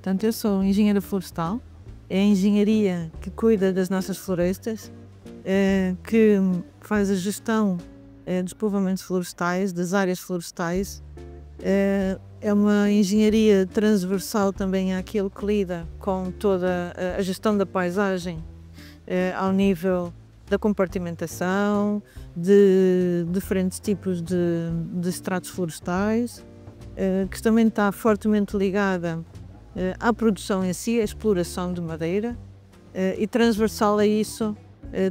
Portanto, eu sou engenheira florestal, é a engenharia que cuida das nossas florestas, que faz a gestão dos povoamentos florestais, das áreas florestais. É uma engenharia transversal também àquilo que lida com toda a gestão da paisagem, ao nível da compartimentação, de diferentes tipos de estratos florestais, que também está fortemente ligada à produção em si, à exploração de madeira, e transversal a isso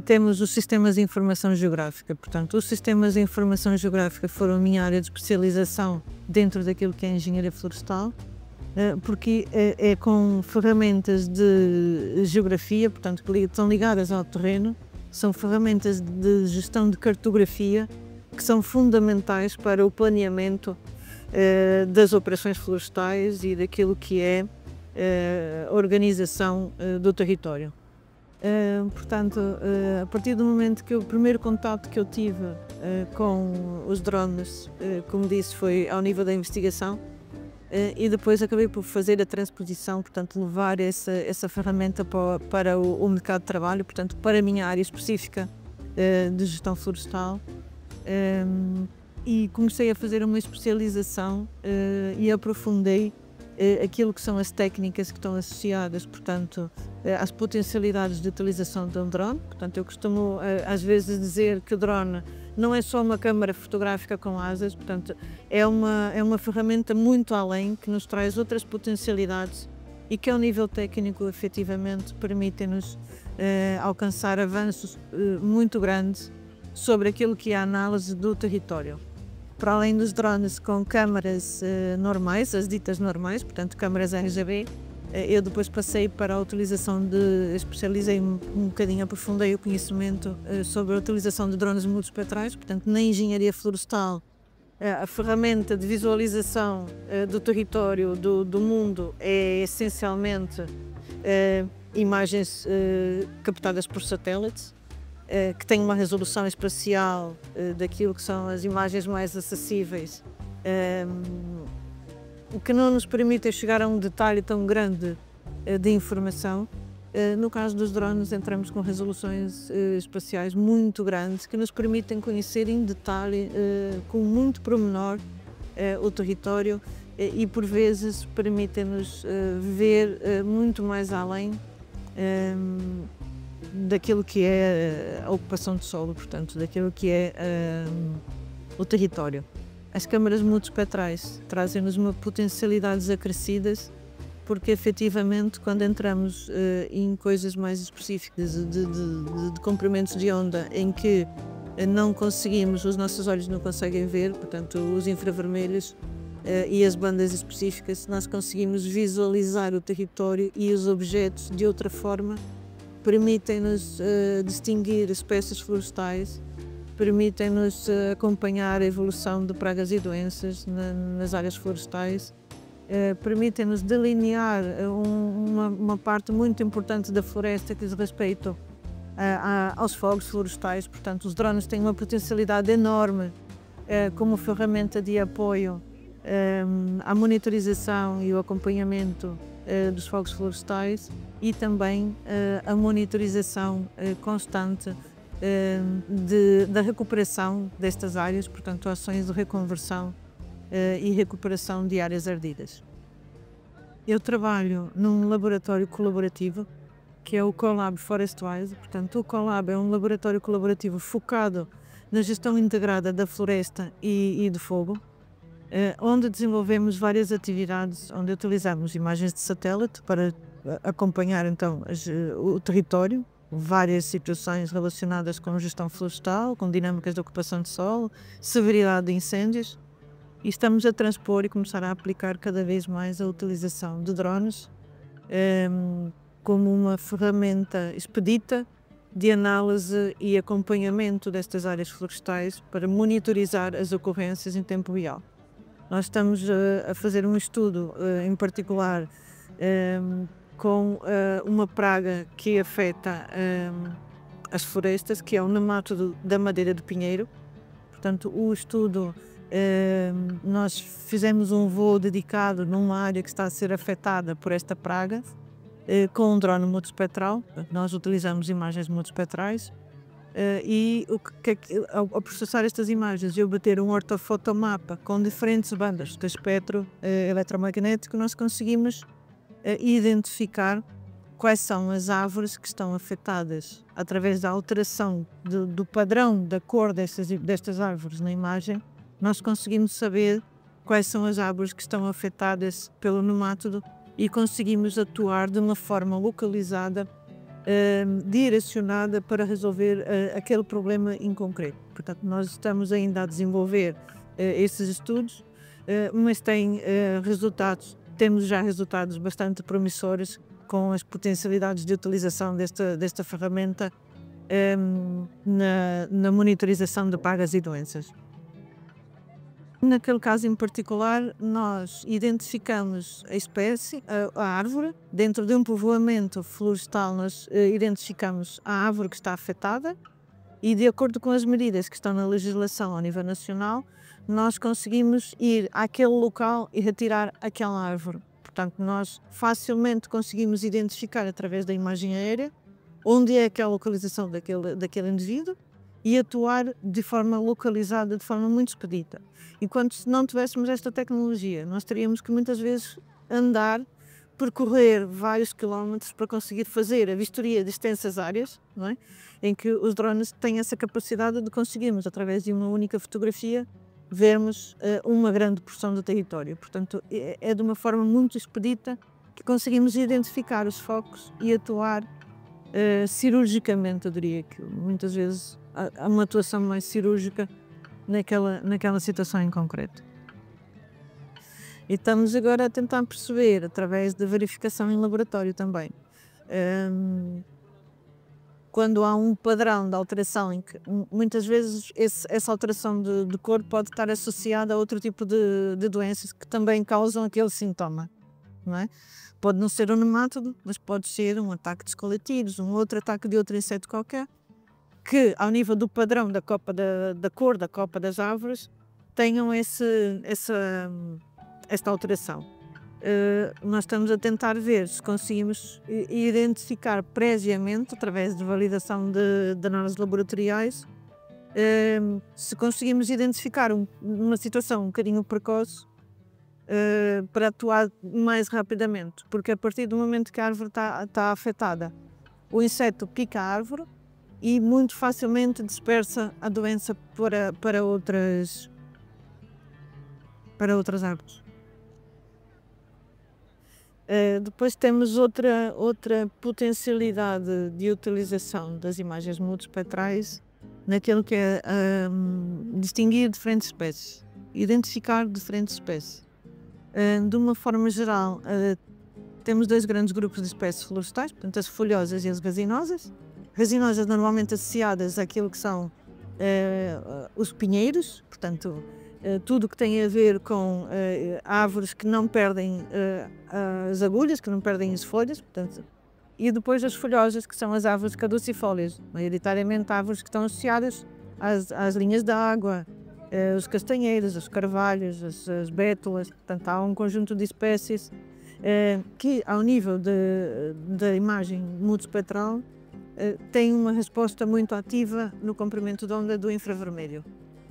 temos os sistemas de informação geográfica. Portanto, os sistemas de informação geográfica foram a minha área de especialização dentro daquilo que é a engenharia florestal, porque é com ferramentas de geografia, portanto, que estão ligadas ao terreno, são ferramentas de gestão de cartografia que são fundamentais para o planeamento das operações florestais e daquilo que é a organização do território. Portanto, a partir do momento que o primeiro contato que eu tive com os drones, como disse, foi ao nível da investigação, e depois acabei por fazer a transposição, portanto, levar essa ferramenta para o mercado de trabalho, portanto, para a minha área específica de gestão florestal. E comecei a fazer uma especialização e aprofundei aquilo que são as técnicas que estão associadas, portanto, às potencialidades de utilização de um drone. Portanto, eu costumo às vezes dizer que o drone não é só uma câmara fotográfica com asas, portanto, é uma ferramenta muito além, que nos traz outras potencialidades e que ao nível técnico, efetivamente, permitem-nos alcançar avanços muito grandes sobre aquilo que é a análise do território. Para além dos drones com câmaras normais, as ditas normais, portanto câmaras RGB, eu depois passei para a utilização especializei-me um bocadinho, aprofundei o conhecimento sobre a utilização de drones multispectrais, portanto na engenharia florestal a ferramenta de visualização do território, do mundo, é essencialmente imagens captadas por satélites, que tem uma resolução espacial daquilo que são as imagens mais acessíveis, o que não nos permite chegar a um detalhe tão grande de informação. No caso dos drones, entramos com resoluções espaciais muito grandes que nos permitem conhecer em detalhe, com muito pormenor, o território e por vezes permitem-nos ver muito mais além daquilo que é a ocupação de solo, portanto, daquilo que é o território. As câmaras multispectrais trazem-nos uma potencialidades acrescidas, porque efetivamente quando entramos em coisas mais específicas de comprimentos de onda em que não conseguimos, os nossos olhos não conseguem ver, portanto os infravermelhos e as bandas específicas, nós conseguimos visualizar o território e os objetos de outra forma, permitem-nos distinguir espécies florestais, permitem-nos acompanhar a evolução de pragas e doenças nas áreas florestais, permitem-nos delinear uma parte muito importante da floresta que diz respeito aos fogos florestais. Portanto, os drones têm uma potencialidade enorme como ferramenta de apoio à monitorização e o acompanhamento dos fogos florestais e também a monitorização constante da recuperação destas áreas, portanto ações de reconversão e recuperação de áreas ardidas. Eu trabalho num laboratório colaborativo que é o Colab Forestwise. Portanto, o Colab é um laboratório colaborativo focado na gestão integrada da floresta e do fogo, onde desenvolvemos várias atividades, onde utilizamos imagens de satélite para acompanhar então o território, várias situações relacionadas com gestão florestal, com dinâmicas de ocupação de solo, severidade de incêndios, e estamos a transpor e começar a aplicar cada vez mais a utilização de drones como uma ferramenta expedita de análise e acompanhamento destas áreas florestais para monitorizar as ocorrências em tempo real. Nós estamos a fazer um estudo, em particular, com uma praga que afeta as florestas, que é o nemátodo da madeira de pinheiro. Portanto, o estudo Nós fizemos um voo dedicado numa área que está a ser afetada por esta praga, com um drone multispectral. Nós utilizamos imagens multispectrais e ao processar estas imagens e obter um ortofotomapa com diferentes bandas de espectro eletromagnético, nós conseguimos identificar quais são as árvores que estão afetadas através da alteração do padrão da cor destas árvores na imagem. Nós conseguimos saber quais são as árvores que estão afetadas pelo nemátodo e conseguimos atuar de uma forma localizada, direcionada para resolver aquele problema em concreto. Portanto, nós estamos ainda a desenvolver esses estudos, mas temos já resultados bastante promissores com as potencialidades de utilização desta ferramenta na monitorização de pragas e doenças. Naquele caso em particular, nós identificamos a espécie, a árvore. Dentro de um povoamento florestal, nós identificamos a árvore que está afetada e, de acordo com as medidas que estão na legislação ao nível nacional, nós conseguimos ir àquele local e retirar aquela árvore. Portanto, nós facilmente conseguimos identificar através da imagem aérea onde é aquela localização daquele indivíduo e atuar de forma localizada, de forma muito expedita. Enquanto se não tivéssemos esta tecnologia, nós teríamos que muitas vezes percorrer vários quilómetros para conseguir fazer a vistoria de extensas áreas, não é? Em que os drones têm essa capacidade de conseguirmos, através de uma única fotografia, vermos uma grande porção do território. Portanto, é de uma forma muito expedita que conseguimos identificar os focos e atuar cirurgicamente, eu diria que muitas vezes há uma atuação mais cirúrgica naquela situação em concreto. E estamos agora a tentar perceber, através da verificação em laboratório também, quando há um padrão de alteração em que muitas vezes essa alteração de cor pode estar associada a outro tipo de doenças que também causam aquele sintoma, não é? Pode não ser um nemátodo, mas pode ser um ataque de escolitídeos, um outro ataque de outro inseto qualquer, que ao nível do padrão da cor da copa das árvores tenham esta alteração. Nós estamos a tentar ver se conseguimos identificar previamente, através de validação de análises laboratoriais, se conseguimos identificar uma situação um bocadinho precoce para atuar mais rapidamente, porque a partir do momento que a árvore está afetada, o inseto pica a árvore e muito facilmente dispersa a doença para outras árvores. Depois temos outra potencialidade de utilização das imagens multispectrais naquilo que é distinguir diferentes espécies, identificar diferentes espécies. De uma forma geral, temos dois grandes grupos de espécies florestais, portanto as folhosas e as resinosas. Resinosas normalmente associadas àquilo que são os pinheiros, portanto tudo que tem a ver com árvores que não perdem as agulhas, que não perdem as folhas, portanto, e depois as folhosas, que são as árvores caducifólias, maioritariamente árvores que estão associadas às linhas de água, os castanheiros, os carvalhos, as bétulas. Portanto, há um conjunto de espécies que, ao nível da imagem multispectral, têm uma resposta muito ativa no comprimento de onda do infravermelho.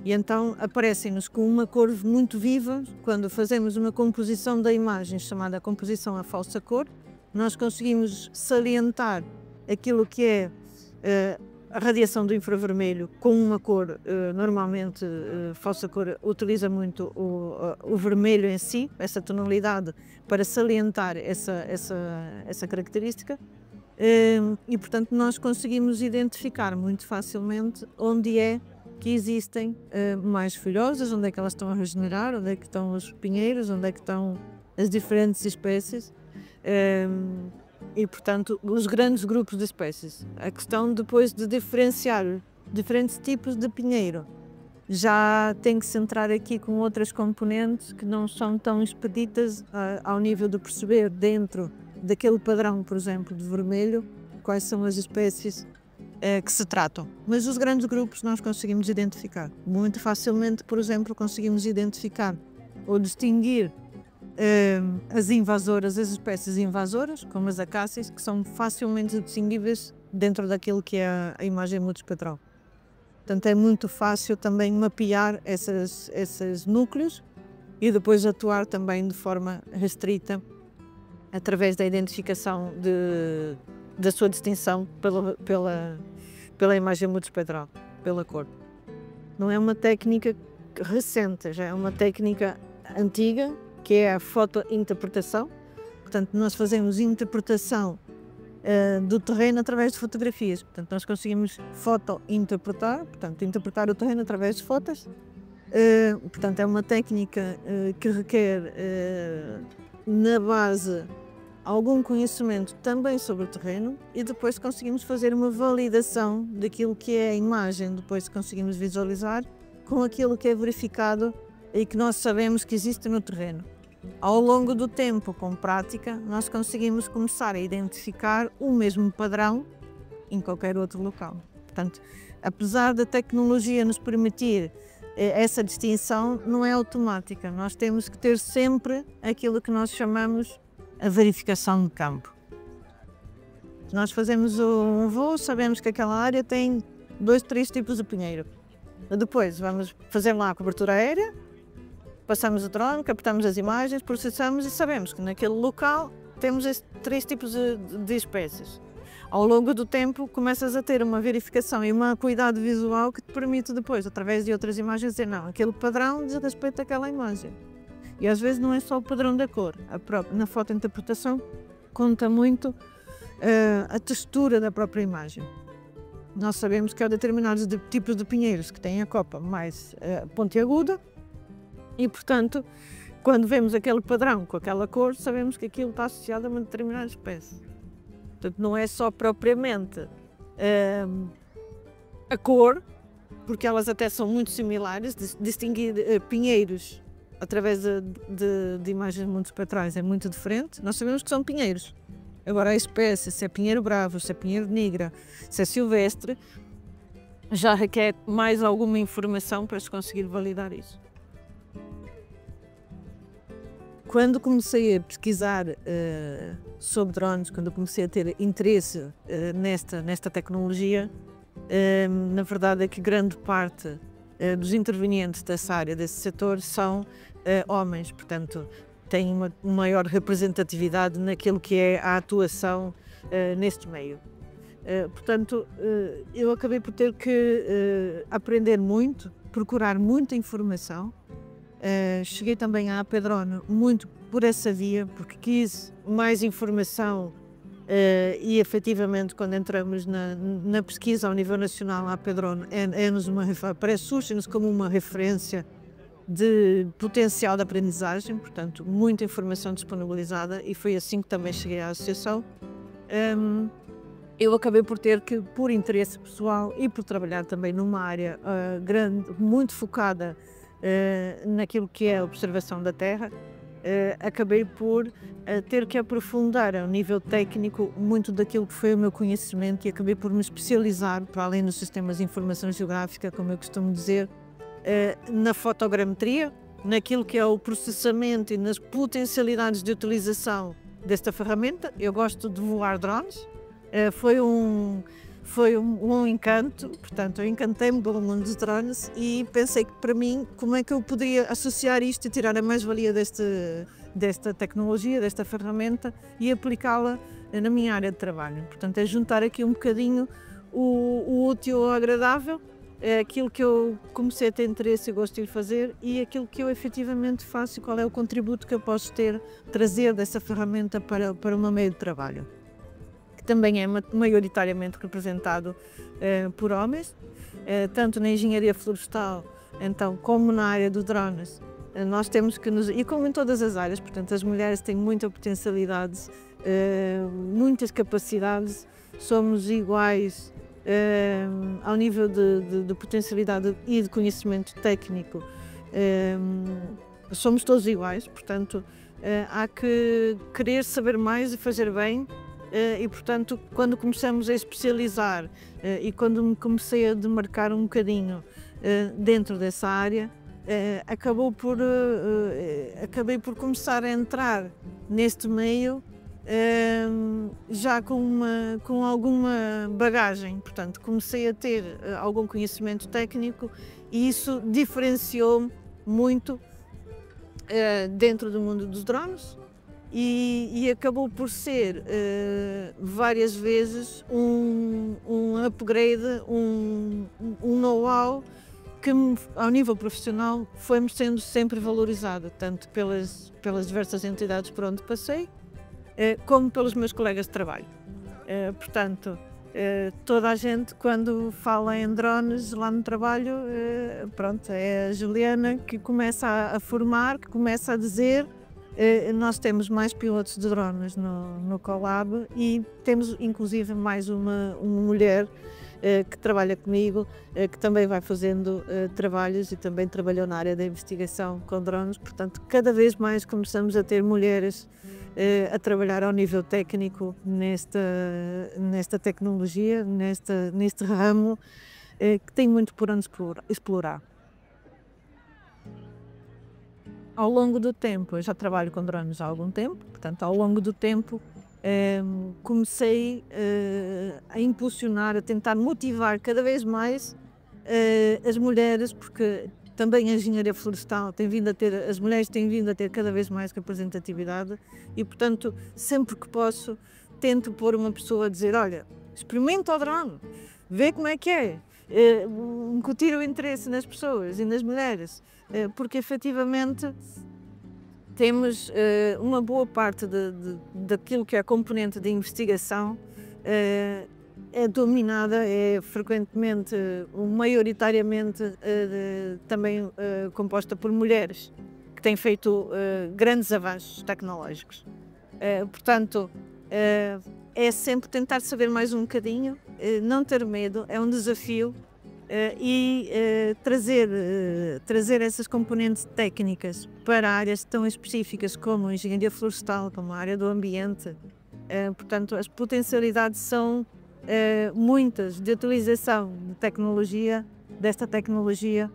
E então aparecem-nos com uma cor muito viva. Quando fazemos uma composição da imagem chamada composição à falsa cor, nós conseguimos salientar aquilo que é a radiação do infravermelho com uma cor, normalmente falsa cor utiliza muito o vermelho em si, essa tonalidade, para salientar essa característica. E portanto nós conseguimos identificar muito facilmente onde é que existem mais folhosas, onde é que elas estão a regenerar, onde é que estão os pinheiros, onde é que estão as diferentes espécies e portanto os grandes grupos de espécies. A questão depois de diferenciar diferentes tipos de pinheiro já tem que se entrar aqui com outras componentes que não são tão expeditas ao nível de perceber dentro daquele padrão, por exemplo, de vermelho, quais são as espécies que se tratam. Mas os grandes grupos nós conseguimos identificar. Muito facilmente, por exemplo, conseguimos identificar ou distinguir as invasoras, as espécies invasoras, como as acácias, que são facilmente distinguíveis dentro daquilo que é a imagem multiespectral. Portanto, é muito fácil também mapear esses núcleos e depois atuar também de forma restrita através da identificação da sua distinção pela imagem multiespectral, pela cor. Não é uma técnica recente, já é uma técnica antiga, que é a fotointerpretação. Portanto, nós fazemos interpretação do terreno através de fotografias. Portanto, nós conseguimos fotointerpretar, portanto, interpretar o terreno através de fotos. Portanto, é uma técnica que requer, na base, algum conhecimento também sobre o terreno e depois conseguimos fazer uma validação daquilo que é a imagem, depois conseguimos visualizar com aquilo que é verificado e que nós sabemos que existe no terreno. Ao longo do tempo, com prática, nós conseguimos começar a identificar o mesmo padrão em qualquer outro local. Portanto, apesar da tecnologia nos permitir essa distinção, não é automática. Nós temos que ter sempre aquilo que nós chamamos a verificação de campo. Nós fazemos um voo, sabemos que aquela área tem 2, 3 tipos de pinheiro. Depois vamos fazer lá a cobertura aérea, passamos o drone, captamos as imagens, processamos e sabemos que naquele local temos estes 3 tipos de espécies. Ao longo do tempo começas a ter uma verificação e uma acuidade visual que te permite depois, através de outras imagens, dizer não, aquele padrão diz respeito àquela imagem. E às vezes não é só o padrão da cor, na fotointerpretação conta muito a textura da própria imagem. Nós sabemos que há determinados tipos de pinheiros que têm a copa mais pontiaguda e, portanto, quando vemos aquele padrão com aquela cor, sabemos que aquilo está associado a uma determinada espécie. Portanto, não é só propriamente a cor, porque elas até são muito similares, distinguir pinheiros através de imagens multiespectrais é muito diferente. Nós sabemos que são pinheiros. Agora a espécie, se é pinheiro bravo, se é pinheiro negra, se é silvestre, já requer mais alguma informação para se conseguir validar isso. Quando comecei a pesquisar sobre drones, quando comecei a ter interesse nesta tecnologia, na verdade é que grande parte dos intervenientes dessa área, desse setor, são homens, portanto, têm uma maior representatividade naquilo que é a atuação neste meio. Portanto, eu acabei por ter que aprender muito, procurar muita informação. Cheguei também à AP Drone muito por essa via, porque quis mais informação e efetivamente quando entramos na pesquisa ao nível nacional, a AP Drone surge-nos como uma referência de potencial de aprendizagem, portanto, muita informação disponibilizada e foi assim que também cheguei à associação. Eu acabei por ter que, por interesse pessoal e por trabalhar também numa área grande, muito focada naquilo que é a observação da Terra, acabei por ter que aprofundar ao nível técnico muito daquilo que foi o meu conhecimento e acabei por me especializar, para além dos sistemas de informação geográfica, como eu costumo dizer, na fotogrametria, naquilo que é o processamento e nas potencialidades de utilização desta ferramenta. Eu gosto de voar drones, foi um encanto, portanto eu encantei-me pelo mundo dos drones e pensei que para mim, como é que eu poderia associar isto e tirar a mais-valia desta tecnologia, desta ferramenta e aplicá-la na minha área de trabalho. Portanto é juntar aqui um bocadinho o útil ao agradável, aquilo que eu comecei a ter interesse e gosto de fazer e aquilo que eu efetivamente faço e qual é o contributo que eu posso trazer dessa ferramenta para o meu meio de trabalho, que também é maioritariamente representado por homens, tanto na engenharia florestal, então, como na área dos drones. Nós temos que e como em todas as áreas, portanto, as mulheres têm muita potencialidade, muitas capacidades, somos iguais ao nível de potencialidade e de conhecimento técnico, somos todos iguais, portanto, há que querer saber mais e fazer bem e portanto quando começamos a especializar e quando me comecei a demarcar um bocadinho dentro dessa área, acabei por começar a entrar neste meio já com alguma bagagem, portanto comecei a ter algum conhecimento técnico e isso diferenciou-me muito dentro do mundo dos drones e acabou por ser várias vezes um upgrade, um know-how que ao nível profissional foi-me sendo sempre valorizado, tanto pelas diversas entidades por onde passei, como pelos meus colegas de trabalho. Portanto, toda a gente quando fala em drones lá no trabalho, pronto, é a Juliana que começa a formar, que começa a dizer, nós temos mais pilotos de drones no Colab e temos inclusive mais uma mulher que trabalha comigo, que também vai fazendo trabalhos e também trabalhou na área da investigação com drones, portanto cada vez mais começamos a ter mulheres a trabalhar ao nível técnico nesta tecnologia, neste ramo que tem muito por onde explorar. Ao longo do tempo, eu já trabalho com drones há algum tempo, portanto ao longo do tempo comecei a impulsionar, a tentar motivar cada vez mais as mulheres, porque também a engenharia florestal as mulheres têm vindo a ter cada vez mais representatividade e, portanto, sempre que posso, tento pôr uma pessoa a dizer, olha, experimenta o drone, vê como é que é, incutir o interesse nas pessoas e nas mulheres, porque efetivamente temos uma boa parte daquilo que é a componente de investigação é dominada, é frequentemente, maioritariamente também composta por mulheres que têm feito grandes avanços tecnológicos. Portanto, é sempre tentar saber mais um bocadinho, não ter medo, é um desafio e trazer essas componentes técnicas para áreas tão específicas como a engenharia florestal, como a área do ambiente. Portanto, as potencialidades são muitas de utilização de tecnologia, desta tecnologia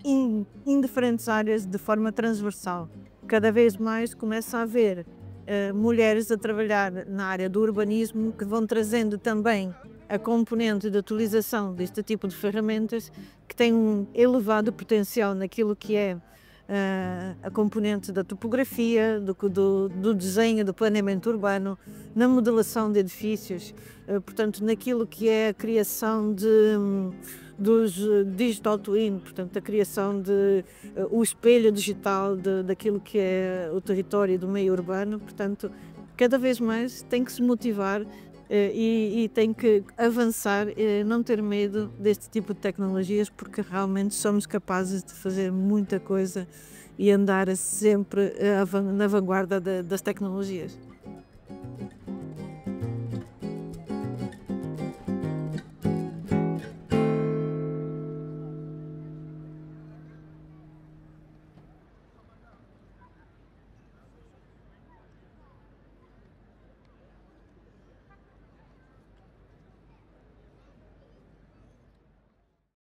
em diferentes áreas de forma transversal. Cada vez mais começa a haver mulheres a trabalhar na área do urbanismo que vão trazendo também a componente de utilização deste tipo de ferramentas que tem um elevado potencial naquilo que é a componente da topografia, do desenho, do planeamento urbano, na modelação de edifícios, portanto naquilo que é a criação dos digital twin, portanto a criação o espelho digital daquilo que é o território do meio urbano, portanto cada vez mais tem que se motivar e tem que avançar, não ter medo deste tipo de tecnologias, porque realmente somos capazes de fazer muita coisa e andar sempre na vanguarda das tecnologias.